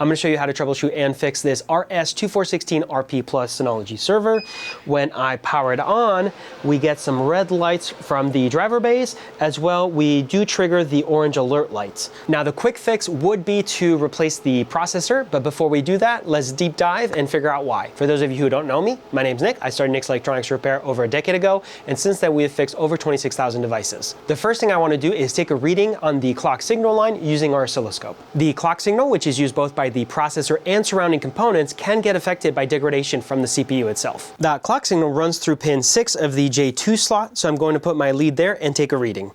I'm going to show you how to troubleshoot and fix this RS2416RP Plus Synology server. When I power it on, we get some red lights from the driver bays. As well, we do trigger the orange alert lights. Now, the quick fix would be to replace the processor, but before we do that, let's deep dive and figure out why. For those of you who don't know me, my name's Nick. I started Nick's Electronics Repair over a decade ago, and since then we have fixed over 26,000 devices. The first thing I want to do is take a reading on the clock signal line using our oscilloscope. The clock signal, which is used both by the processor and surrounding components, can get affected by degradation from the CPU itself. That clock signal runs through pin 6 of the J2 slot, so I'm going to put my lead there and take a reading.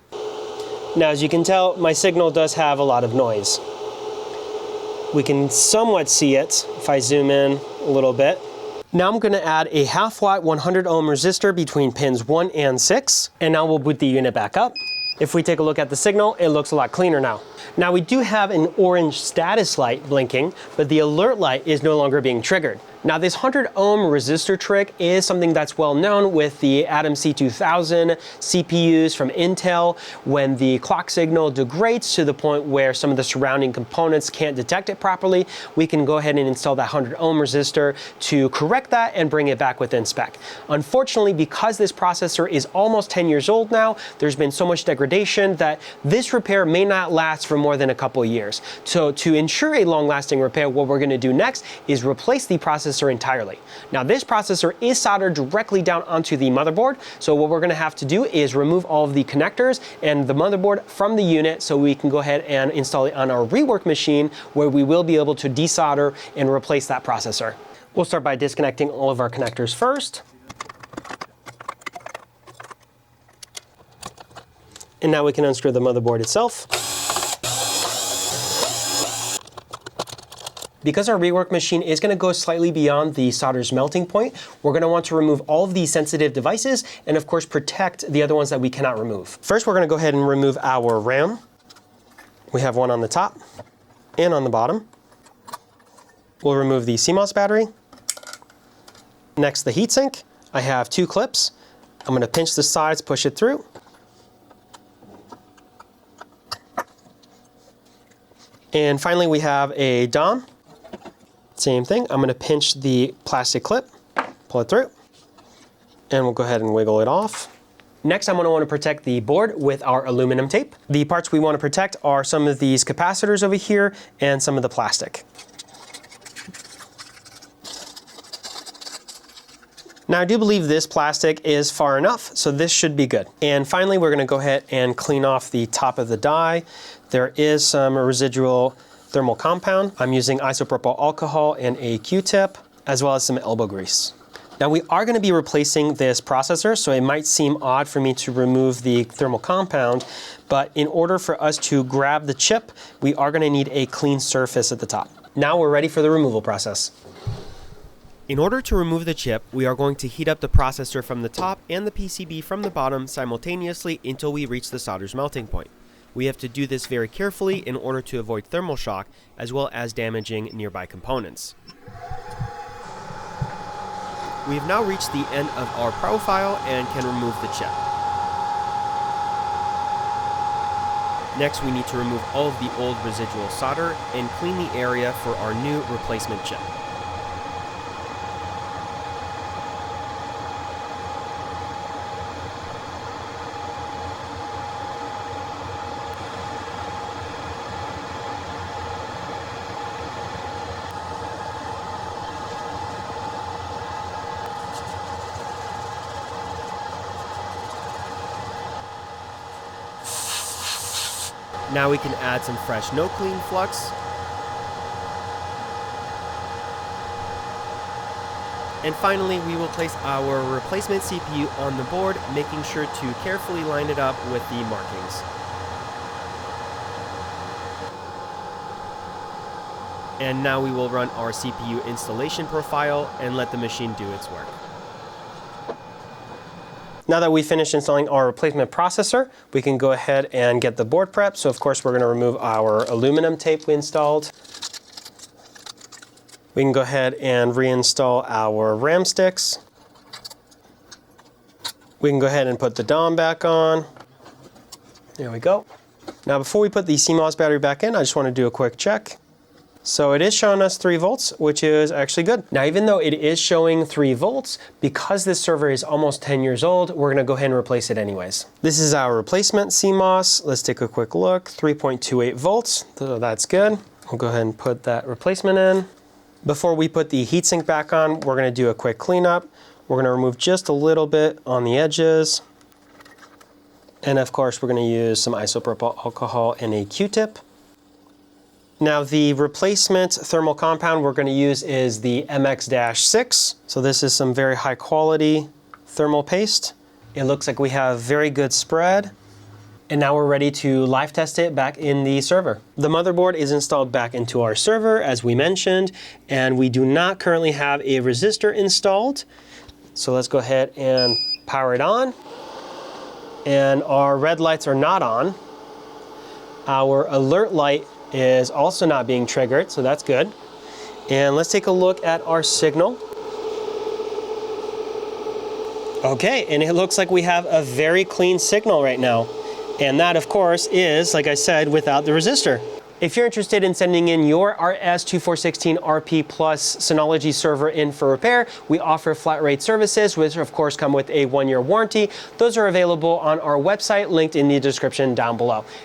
Now, as you can tell, my signal does have a lot of noise. We can somewhat see it if I zoom in a little bit. Now I'm going to add a 1/2 watt 100 ohm resistor between pins 1 and 6, and now we'll boot the unit back up. If we take a look at the signal, it looks a lot cleaner now. Now we do have an orange status light blinking, but the alert light is no longer being triggered. Now this 100 ohm resistor trick is something that's well known with the Atom C2000 CPUs from Intel. When the clock signal degrades to the point where some of the surrounding components can't detect it properly, we can go ahead and install that 100 ohm resistor to correct that and bring it back within spec. Unfortunately, because this processor is almost 10 years old now, there's been so much degradation that this repair may not last for more than a couple years. So to ensure a long-lasting repair, what we're going to do next is replace the processor entirely. Now this processor is soldered directly down onto the motherboard, so what we're going to have to do is remove all of the connectors and the motherboard from the unit so we can go ahead and install it on our rework machine, where we will be able to desolder and replace that processor. We'll start by disconnecting all of our connectors first. And now we can unscrew the motherboard itself. Because our rework machine is going to go slightly beyond the solder's melting point, we're going to want to remove all of these sensitive devices and of course protect the other ones that we cannot remove. First, we're going to go ahead and remove our RAM. We have one on the top and on the bottom. We'll remove the CMOS battery. Next, the heatsink. I have 2 clips. I'm going to pinch the sides, push it through. And finally, we have a DOM. Same thing, I'm going to pinch the plastic clip, pull it through, and we'll go ahead and wiggle it off. Next, I'm going to want to protect the board with our aluminum tape. The parts we want to protect are some of these capacitors over here and some of the plastic. Now I do believe this plastic is far enough, so this should be good. And finally, we're going to go ahead and clean off the top of the die. There is some residual thermal compound. I'm using isopropyl alcohol and a Q-tip, as well as some elbow grease. Now we are going to be replacing this processor, so it might seem odd for me to remove the thermal compound, but in order for us to grab the chip, we are going to need a clean surface at the top. Now we're ready for the removal process. In order to remove the chip, we are going to heat up the processor from the top and the PCB from the bottom simultaneously until we reach the solder's melting point. We have to do this very carefully in order to avoid thermal shock, as well as damaging nearby components. We have now reached the end of our profile and can remove the chip. Next, we need to remove all of the old residual solder and clean the area for our new replacement chip. Now we can add some fresh no-clean flux. And finally, we will place our replacement CPU on the board, making sure to carefully line it up with the markings. And now we will run our CPU installation profile and let the machine do its work. Now that we finished installing our replacement processor, we can go ahead and get the board prepped. So of course we're going to remove our aluminum tape we installed. We can go ahead and reinstall our RAM sticks. We can go ahead and put the DOM back on. There we go. Now before we put the CMOS battery back in, I just want to do a quick check. So it is showing us 3 volts, which is actually good. Now, even though it is showing 3 volts, because this server is almost 10 years old, we're gonna go ahead and replace it anyways. This is our replacement CMOS. Let's take a quick look, 3.28 volts, so that's good. We'll go ahead and put that replacement in. Before we put the heatsink back on, we're gonna do a quick cleanup. We're gonna remove just a little bit on the edges. And of course, we're gonna use some isopropyl alcohol and a Q-tip. Now the replacement thermal compound we're going to use is the MX-6. So this is some very high quality thermal paste. It looks like we have very good spread. And now we're ready to live test it back in the server. The motherboard is installed back into our server as we mentioned, and we do not currently have a resistor installed. So let's go ahead and power it on. And our red lights are not on. Our alert light is also not being triggered, so that's good. And let's take a look at our signal. Okay, and it looks like we have a very clean signal right now. And that, of course, is, like I said, without the resistor. If you're interested in sending in your RS2416RP Plus Synology server in for repair, we offer flat rate services, which of course come with a 1-year warranty. Those are available on our website, linked in the description down below.